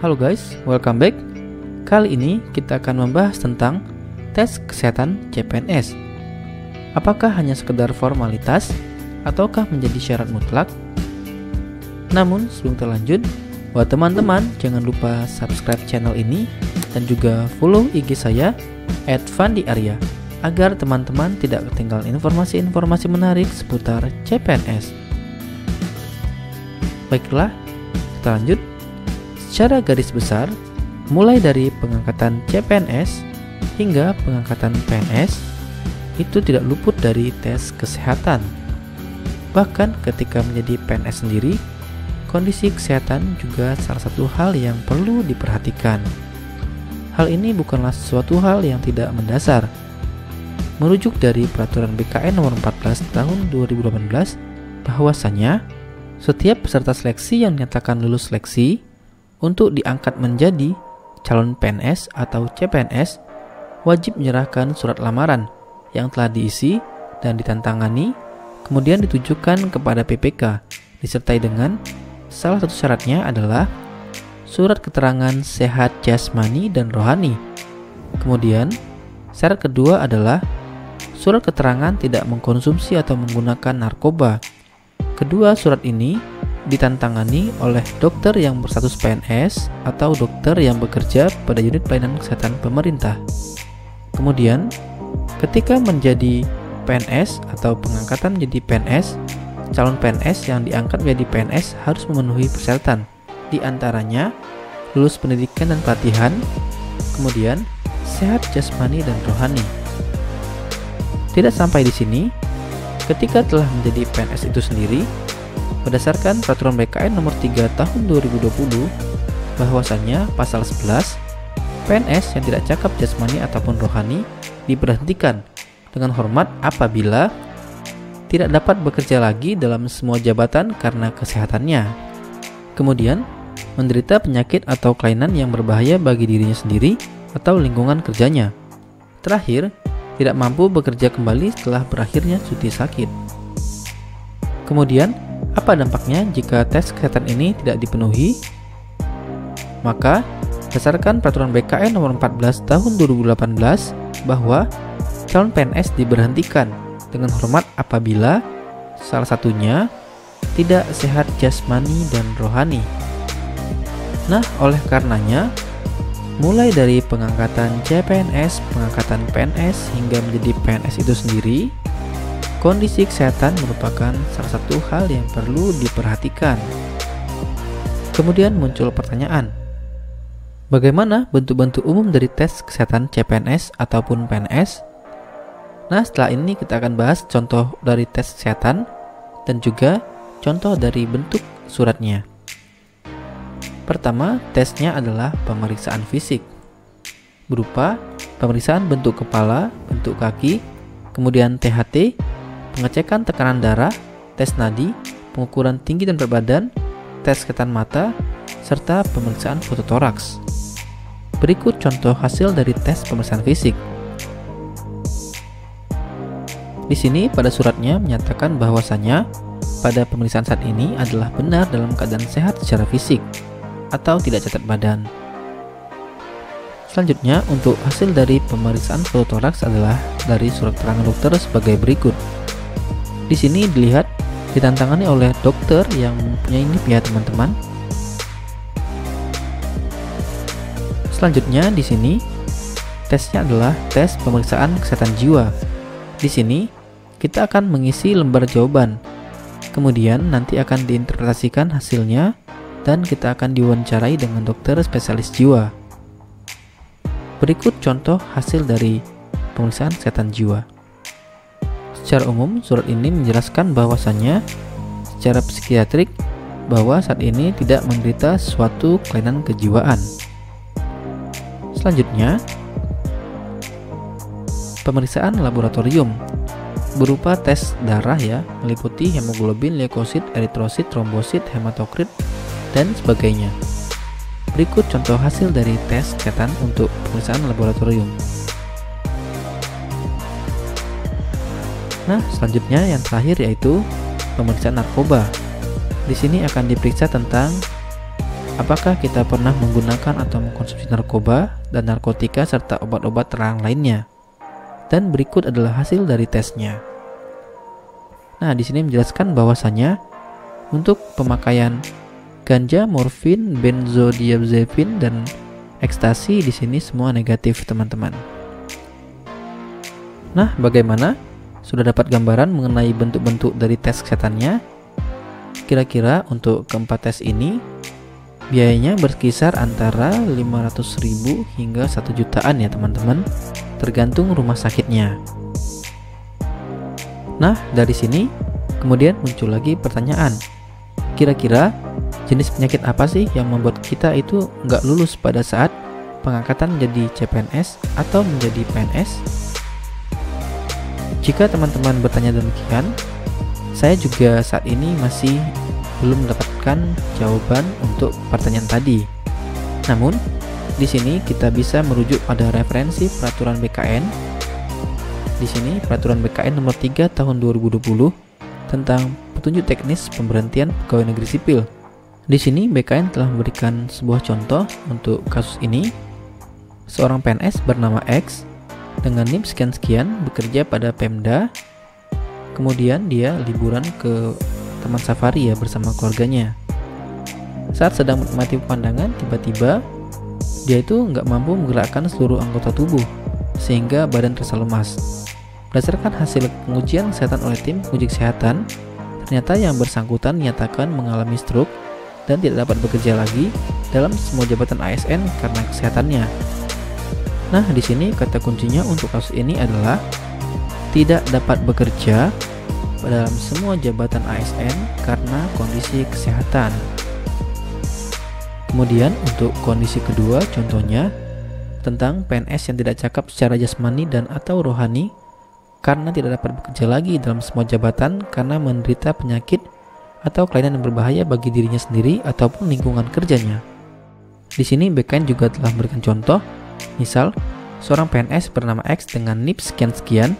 Halo guys, welcome back. Kali ini kita akan membahas tentang tes kesehatan CPNS. Apakah hanya sekedar formalitas ataukah menjadi syarat mutlak? Namun sebelum terlanjut, buat teman-teman jangan lupa subscribe channel ini dan juga follow IG saya @fandiarya agar teman-teman tidak ketinggalan informasi-informasi menarik seputar CPNS. Baiklah, kita lanjut. Secara garis besar, mulai dari pengangkatan CPNS hingga pengangkatan PNS, itu tidak luput dari tes kesehatan. Bahkan ketika menjadi PNS sendiri, kondisi kesehatan juga salah satu hal yang perlu diperhatikan. Hal ini bukanlah sesuatu hal yang tidak mendasar. Merujuk dari Peraturan BKN Nomor 14 Tahun 2018, bahwasanya setiap peserta seleksi yang dinyatakan lulus seleksi untuk diangkat menjadi calon PNS atau CPNS wajib menyerahkan surat lamaran yang telah diisi dan ditantangani, kemudian ditujukan kepada PPK, disertai dengan salah satu syaratnya adalah surat keterangan sehat jasmani dan rohani. Kemudian syarat kedua adalah surat keterangan tidak mengkonsumsi atau menggunakan narkoba. Kedua surat ini ditantangani oleh dokter yang berstatus PNS atau dokter yang bekerja pada unit pelayanan kesehatan pemerintah. Kemudian, ketika menjadi PNS atau pengangkatan menjadi PNS, calon PNS yang diangkat menjadi PNS harus memenuhi persyaratan, di antaranya lulus pendidikan dan pelatihan, kemudian sehat jasmani dan rohani. Tidak sampai di sini, ketika telah menjadi PNS itu sendiri, berdasarkan Peraturan BKN Nomor 3 Tahun 2020, bahwasannya pasal 11, PNS yang tidak cakap jasmani ataupun rohani diberhentikan dengan hormat apabila tidak dapat bekerja lagi dalam semua jabatan karena kesehatannya. Kemudian, menderita penyakit atau kelainan yang berbahaya bagi dirinya sendiri atau lingkungan kerjanya. Terakhir, tidak mampu bekerja kembali setelah berakhirnya cuti sakit. Kemudian, apa dampaknya jika tes kesehatan ini tidak dipenuhi? Maka, berdasarkan Peraturan BKN Nomor 14 Tahun 2018 bahwa calon PNS diberhentikan dengan hormat apabila salah satunya tidak sehat jasmani dan rohani. Nah, oleh karenanya, mulai dari pengangkatan CPNS, pengangkatan PNS hingga menjadi PNS itu sendiri, kondisi kesehatan merupakan salah satu hal yang perlu diperhatikan. Kemudian muncul pertanyaan, bagaimana bentuk-bentuk umum dari tes kesehatan CPNS ataupun PNS? Nah, setelah ini kita akan bahas contoh dari tes kesehatan dan juga contoh dari bentuk suratnya. Pertama, tesnya adalah pemeriksaan fisik, berupa pemeriksaan bentuk kepala, bentuk kaki, kemudian THT, pengecekan tekanan darah, tes nadi, pengukuran tinggi dan berat badan, tes kesehatan mata, serta pemeriksaan fototoraks. Berikut contoh hasil dari tes pemeriksaan fisik. Di sini pada suratnya menyatakan bahwasanya pada pemeriksaan saat ini adalah benar dalam keadaan sehat secara fisik atau tidak cacat badan. Selanjutnya, untuk hasil dari pemeriksaan fototoraks adalah dari surat keterangan dokter sebagai berikut. Di sini dilihat ditantangani oleh dokter yang mempunyai NIP ya teman-teman. Selanjutnya di sini tesnya adalah tes pemeriksaan kesehatan jiwa. Di sini kita akan mengisi lembar jawaban. Kemudian nanti akan diinterpretasikan hasilnya dan kita akan diwawancarai dengan dokter spesialis jiwa. Berikut contoh hasil dari pemeriksaan kesehatan jiwa. Secara umum, surat ini menjelaskan bahwasannya secara psikiatrik bahwa saat ini tidak menderita suatu kelainan kejiwaan. Selanjutnya, pemeriksaan laboratorium berupa tes darah ya, meliputi hemoglobin, leukosit, eritrosit, trombosit, hematokrit, dan sebagainya. Berikut contoh hasil dari tes kesehatan untuk pemeriksaan laboratorium. Nah, selanjutnya yang terakhir yaitu pemeriksaan narkoba. Di sini akan diperiksa tentang apakah kita pernah menggunakan atau mengkonsumsi narkoba dan narkotika serta obat-obat terlarang lainnya. Dan berikut adalah hasil dari tesnya. Nah, di sini menjelaskan bahwasanya untuk pemakaian ganja, morfin, benzodiazepin, dan ekstasi di sini semua negatif, teman-teman. Nah, bagaimana? Sudah dapat gambaran mengenai bentuk-bentuk dari tes kesehatannya? Kira-kira untuk keempat tes ini biayanya berkisar antara 500.000 hingga 1 jutaan ya, teman-teman, tergantung rumah sakitnya. Nah, dari sini kemudian muncul lagi pertanyaan. Kira-kira jenis penyakit apa sih yang membuat kita itu nggak lulus pada saat pengangkatan menjadi CPNS atau menjadi PNS? Jika teman-teman bertanya demikian, saya juga saat ini masih belum mendapatkan jawaban untuk pertanyaan tadi. Namun, di sini kita bisa merujuk pada referensi peraturan BKN. Di sini peraturan BKN nomor 3 tahun 2020 tentang petunjuk teknis pemberhentian pegawai negeri sipil. Di sini BKN telah memberikan sebuah contoh untuk kasus ini. Seorang PNS bernama X dengan NIP sekian-sekian bekerja pada Pemda. Kemudian dia liburan ke Taman Safari ya bersama keluarganya. Saat sedang menikmati pemandangan, tiba-tiba dia itu nggak mampu menggerakkan seluruh anggota tubuh sehingga badan terasa lemas. Berdasarkan hasil pengujian kesehatan oleh tim penguji kesehatan, ternyata yang bersangkutan dinyatakan mengalami stroke dan tidak dapat bekerja lagi dalam semua jabatan ASN karena kesehatannya. Nah, di sini kata kuncinya untuk kasus ini adalah tidak dapat bekerja dalam semua jabatan ASN karena kondisi kesehatan. Kemudian untuk kondisi kedua, contohnya tentang PNS yang tidak cakap secara jasmani dan atau rohani karena tidak dapat bekerja lagi dalam semua jabatan karena menderita penyakit atau kelainan yang berbahaya bagi dirinya sendiri ataupun lingkungan kerjanya. Di sini BKN juga telah memberikan contoh, misal seorang PNS bernama X dengan NIP sekian-sekian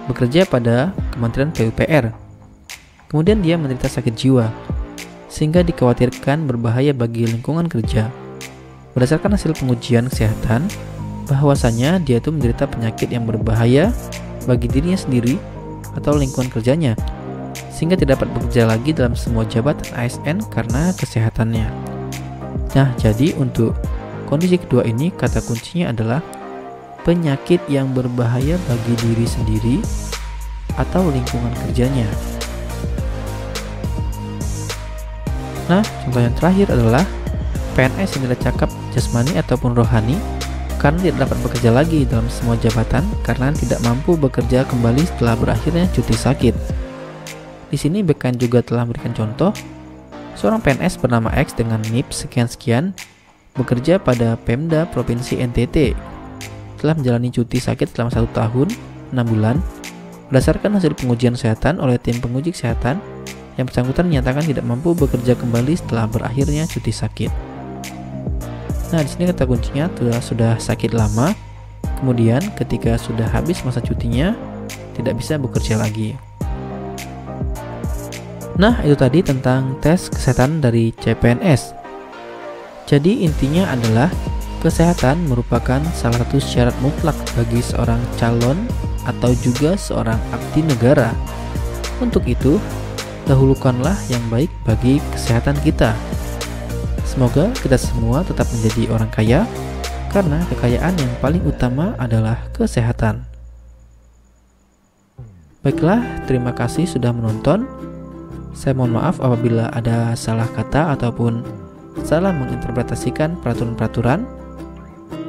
bekerja pada Kementerian PUPR. Kemudian dia menderita sakit jiwa sehingga dikhawatirkan berbahaya bagi lingkungan kerja. Berdasarkan hasil pengujian kesehatan, bahwasanya dia itu menderita penyakit yang berbahaya bagi dirinya sendiri atau lingkungan kerjanya, sehingga tidak dapat bekerja lagi dalam semua jabatan ASN karena kesehatannya. Nah, jadi untuk kondisi kedua ini kata kuncinya adalah penyakit yang berbahaya bagi diri sendiri atau lingkungan kerjanya. Nah, contoh yang terakhir adalah PNS yang tidak cakap jasmani ataupun rohani karena tidak dapat bekerja lagi dalam semua jabatan karena tidak mampu bekerja kembali setelah berakhirnya cuti sakit. Di sini BKN juga telah memberikan contoh, seorang PNS bernama X dengan NIP sekian-sekian bekerja pada Pemda Provinsi NTT. Telah menjalani cuti sakit selama 1 tahun 6 bulan. Berdasarkan hasil pengujian kesehatan oleh tim penguji kesehatan, yang bersangkutan menyatakan tidak mampu bekerja kembali setelah berakhirnya cuti sakit. Nah, di sini kata kuncinya sudah sakit lama, kemudian ketika sudah habis masa cutinya tidak bisa bekerja lagi. Nah, itu tadi tentang tes kesehatan dari CPNS. Jadi intinya adalah kesehatan merupakan salah satu syarat mutlak bagi seorang calon atau juga seorang abdi negara. Untuk itu, dahulukanlah yang baik bagi kesehatan kita. Semoga kita semua tetap menjadi orang kaya, karena kekayaan yang paling utama adalah kesehatan. Baiklah, terima kasih sudah menonton. Saya mohon maaf apabila ada salah kata ataupun salah menginterpretasikan peraturan-peraturan.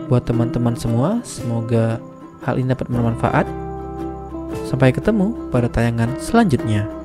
Buat teman-teman semua, semoga hal ini dapat bermanfaat. Sampai ketemu pada tayangan selanjutnya.